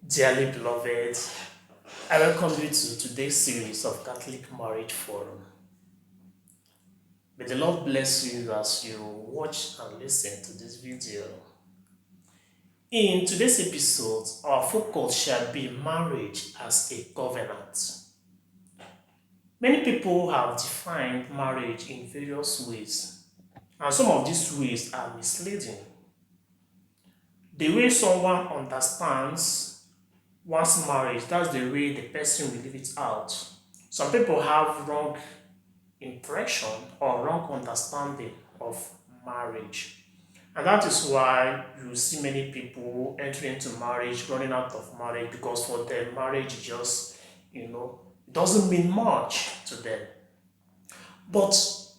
Dearly beloved, I welcome you to today's series of Catholic Marriage Forum. May the Lord bless you as you watch and listen to this video. In today's episode, our focus shall be marriage as a covenant. Many people have defined marriage in various ways, and some of these ways are misleading. The way someone understands one's marriage, that's the way the person will live it out. Some people have wrong impression or wrong understanding of marriage. And that is why you see many people entering into marriage, running out of marriage, because for them, marriage just, it doesn't mean much to them. But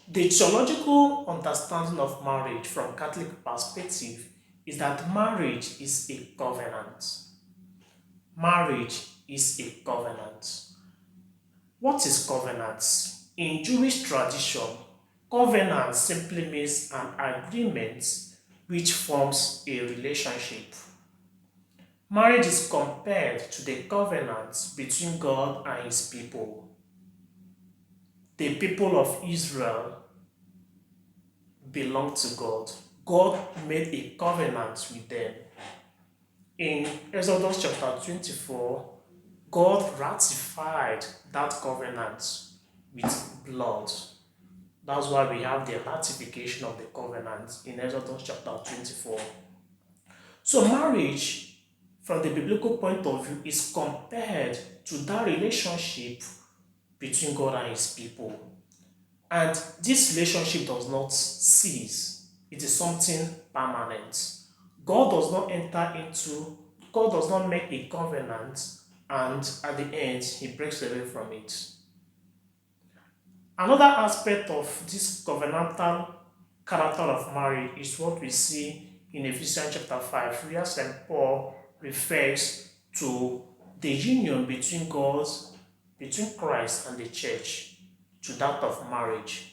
the theological understanding of marriage from Catholic perspective is that marriage is a covenant. Marriage is a covenant. What is covenant? In Jewish tradition, covenant simply means an agreement which forms a relationship. Marriage is compared to the covenant between God and his people. The people of Israel belong to God. God made a covenant with them. In Exodus chapter 24, God ratified that covenant with blood. That's why we have the ratification of the covenant in Exodus chapter 24. So marriage, from the biblical point of view, is compared to that relationship between God and his people. And this relationship does not cease. It is something permanent. God does not make a covenant and at the end he breaks away from it. Another aspect of this covenantal character of marriage is what we see in Ephesians chapter 5, where St. Paul refers to the union between Christ and the church, to that of marriage.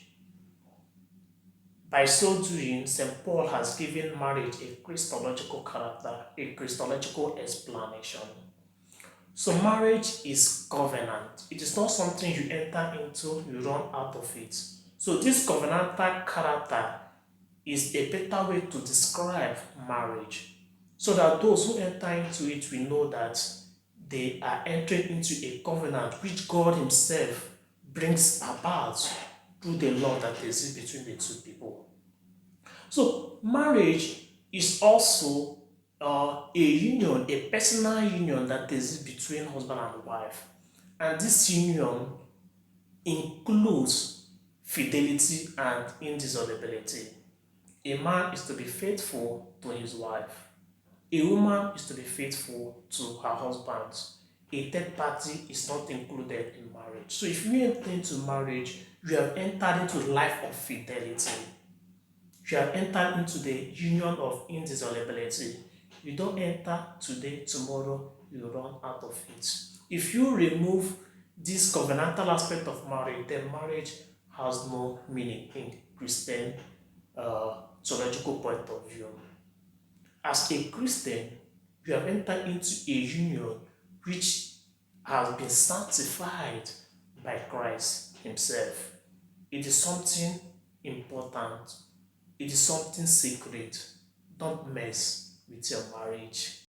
By so doing, St. Paul has given marriage a Christological character, a Christological explanation. So marriage is covenant. It is not something you enter into, you run out of it. So this covenantal character is a better way to describe marriage, so that those who enter into it will know that they are entering into a covenant which God himself brings about through the love that exists between the two people. So marriage is also a union, a personal union that exists between husband and wife. And this union includes fidelity and indissolubility. A man is to be faithful to his wife. A woman is to be faithful to her husband. A third party is not included in marriage. So if you enter into marriage, you have entered into life of fidelity. You have entered into the union of indissolubility. You don't enter today, tomorrow, you run out of it. If you remove this covenantal aspect of marriage, then marriage has no meaning in Christian theological point of view. As a Christian, you have entered into a union which has been sanctified by Christ himself. It is something important. It is something sacred. Don't mess with your marriage.